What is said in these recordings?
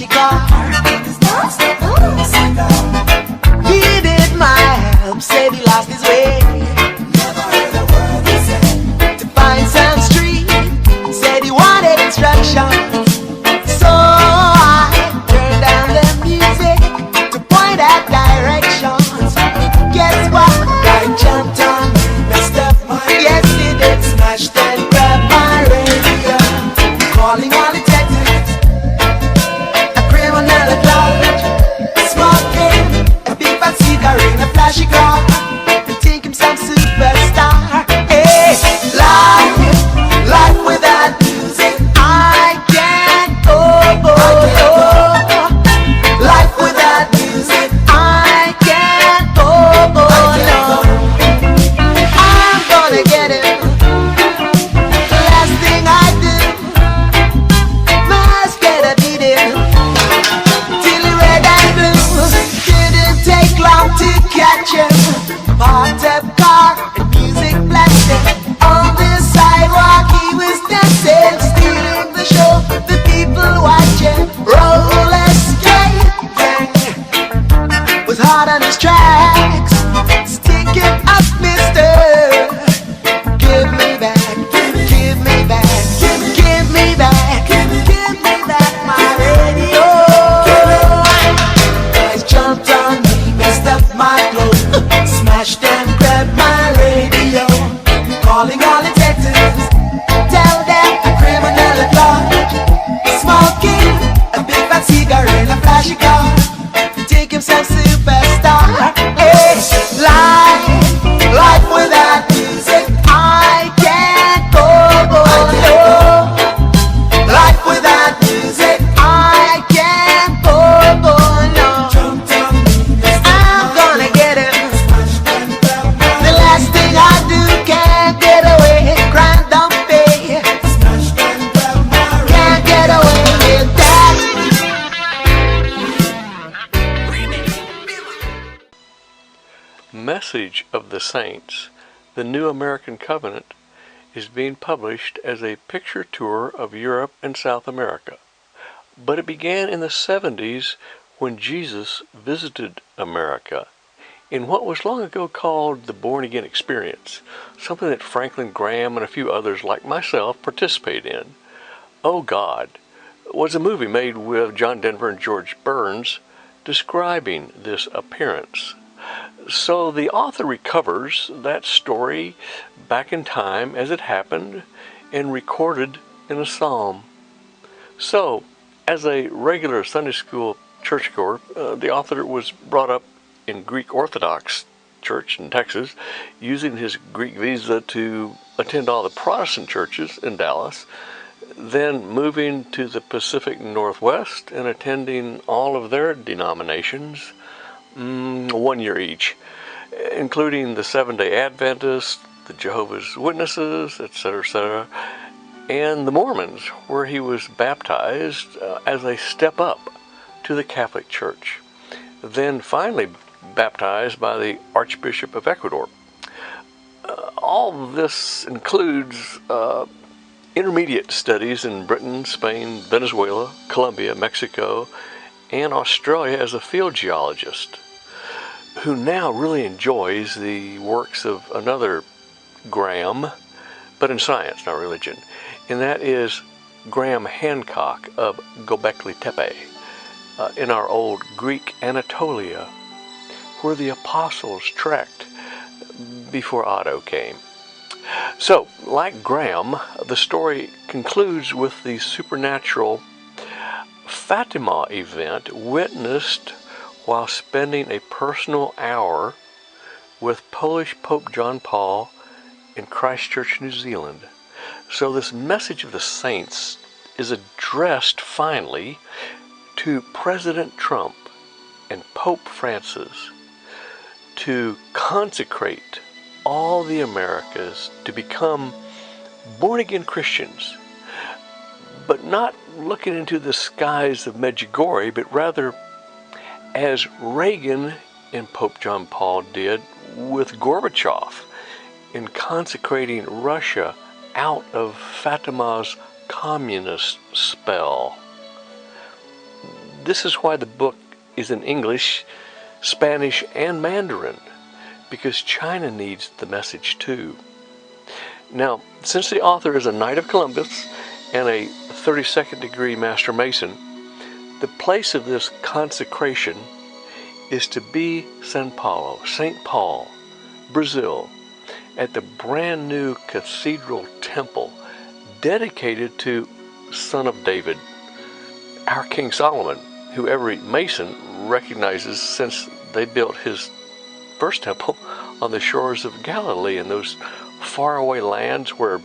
car. Needed my help, said he lost his way. To find some street, said he wanted instructions. So I turned down the music to point out directions. Guess what? I jumped on, messed up my yes he did, smashed and grabbed my radio. Calling all detectives, a criminal at large, smoking a big fat cigar in a flashy car, and think himself superstar. Hey, life without music, I can't go. Life without music, I can't go. No, I'm gonna get it. The last thing I do, must get a beating till the red and blue. Didn't take long to catch him. Parked up car and music blasting. On the sidewalk he was dancing, stealing the show, the people watching. Roller skate was hard on his tracks. Stick it up, mister. Give me back, give me back, give me back, give me back my radio. Guys jumped on me, messed up my clothes, smashed and grabbed my radio. Calling all detectives, tell them a criminal at large, smoking a big fat cigar in a flashy car, to take himself superstar. Hey, life without music, I can't go. No, life without music, I can't go. No, I'm gonna get it. The last thing I do, can't get away. Crime don't pay. Can't get away with that. Message of the Saints, the New American Covenant, is being published as a picture tour of Europe and South America. But it began in the 70s when Jesus visited America in what was long ago called the Born Again Experience, something that Franklin Graham and a few others like myself participated in. Oh God was a movie made with John Denver and George Burns describing this appearance. So the author recovers that story back in time as it happened and recorded in a psalm. So, as a regular Sunday school churchgoer, the author was brought up in Greek Orthodox Church in Texas, using his Greek visa to attend all the Protestant churches in Dallas, then moving to the Pacific Northwest and attending all of their denominations, 1 year each, including the Seventh-day Adventists, the Jehovah's Witnesses, etc., and the Mormons, where he was baptized as a step up to the Catholic Church, then finally baptized by the Archbishop of Ecuador. All of this includes intermediate studies in Britain, Spain, Venezuela, Colombia, Mexico, and Australia as a field geologist, who now really enjoys the works of another Graham, but in science, not religion, and that is Graham Hancock of Göbekli Tepe, in our old Greek Anatolia, where the apostles trekked before Otto came. So, like Graham, the story concludes with the supernatural Fatima event witnessed while spending a personal hour with Polish Pope John Paul in Christchurch, New Zealand. So this message of the saints is addressed finally to President Trump and Pope Francis to consecrate all the Americas to become born-again Christians, but not looking into the skies of Medjugorje, but rather as Reagan and Pope John Paul did with Gorbachev in consecrating Russia out of Fatima's communist spell. this is why the book is in English, Spanish, and Mandarin, because China needs the message too. Now, since the author is a Knight of Columbus and a 32nd degree Master Mason, the place of this consecration is to be São Paulo, St. Paul, Brazil, at the brand new cathedral temple dedicated to Son of David, our King Solomon, who every Mason recognizes since they built his first temple on the shores of Galilee in those faraway lands where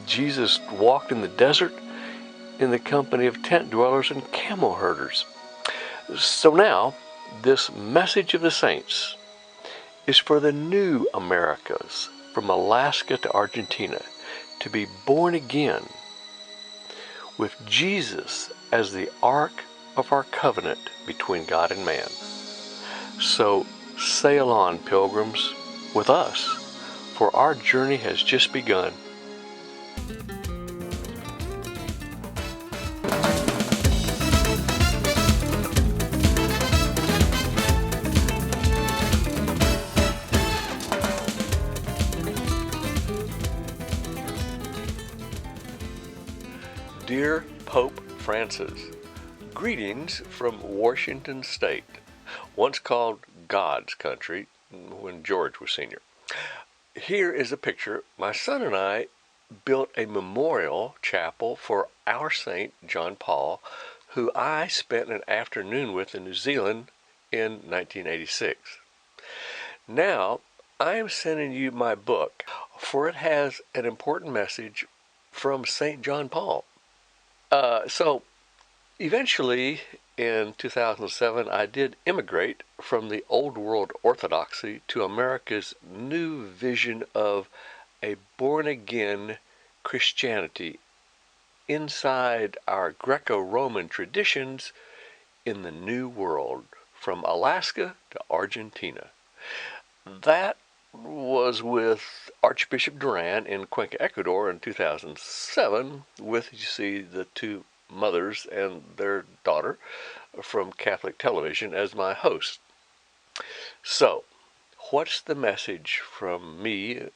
Jesus walked in the desert in the company of tent dwellers and camel herders. So now, this message of the saints is for the new Americas, from Alaska to Argentina, to be born again with Jesus as the ark of our covenant between God and man. So sail on, pilgrims, with us, for our journey has just begun. Dear Pope Francis, greetings from Washington State, once called God's country when George was senior. Here is a picture. My son and I built a memorial chapel for our Saint John Paul, who I spent an afternoon with in New Zealand in 1986. Now, I am sending you my book, for it has an important message from St. John Paul. So, eventually, in 2007, I did immigrate from the Old World Orthodoxy to America's new vision of a born-again Christianity inside our Greco-Roman traditions in the New World, from Alaska to Argentina. That was with Archbishop Duran in Cuenca, Ecuador in 2007, with, you see, the two mothers and their daughter from Catholic Television as my host. So, what's the message from me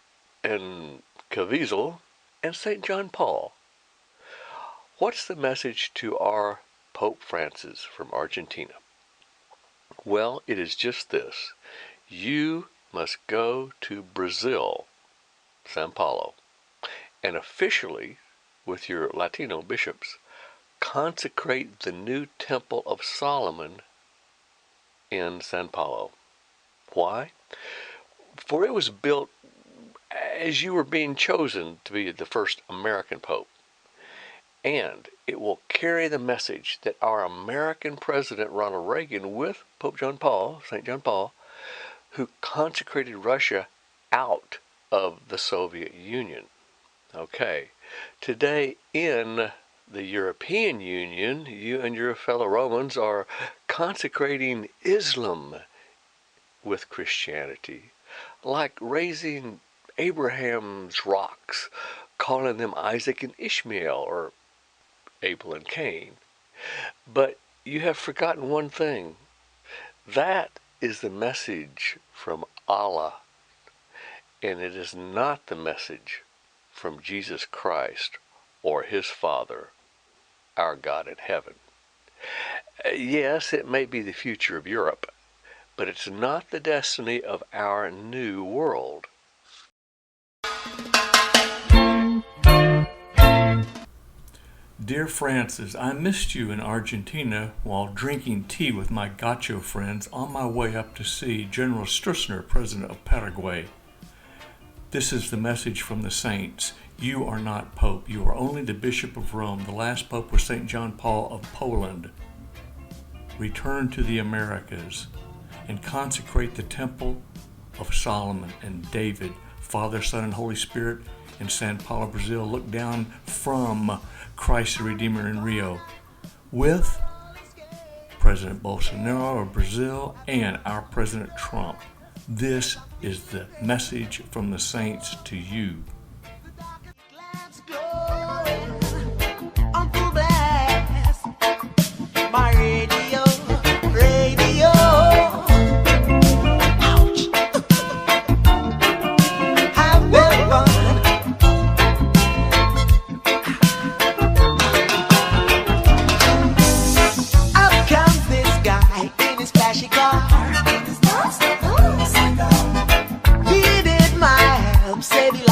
and Caviezel and St. John Paul? What's the message to our Pope Francis from Argentina? Well, it is just this. You must go to Brazil, São Paulo, and officially, with your Latino bishops, consecrate the new Temple of Solomon in São Paulo. Why? For it was built as you were being chosen to be the first American Pope. And it will carry the message that our American President Ronald Reagan, with Pope John Paul, St. John Paul, who consecrated Russia out of the Soviet Union. Okay, today in the European Union, you and your fellow Romans are consecrating Islam with Christianity, like raising Abraham's rocks, calling them Isaac and Ishmael, or Abel and Cain. But you have forgotten one thing. That is the message from Allah, and it is not the message from Jesus Christ or his Father, our God in heaven. Yes, it may be the future of Europe, but it's not the destiny of our new world. Dear Francis, I missed you in Argentina while drinking tea with my Gacho friends on my way up to see General Stroessner, President of Paraguay. This is the message from the saints. You are not Pope. You are only the Bishop of Rome. The last Pope was St. John Paul of Poland. Return to the Americas and consecrate the Temple of Solomon and David, Father, Son, and Holy Spirit in São Paulo, Brazil. Look down from Christ the Redeemer in Rio with President Bolsonaro of Brazil and our President Trump. This is the message from the saints to you. On full blast, my radio. hope said he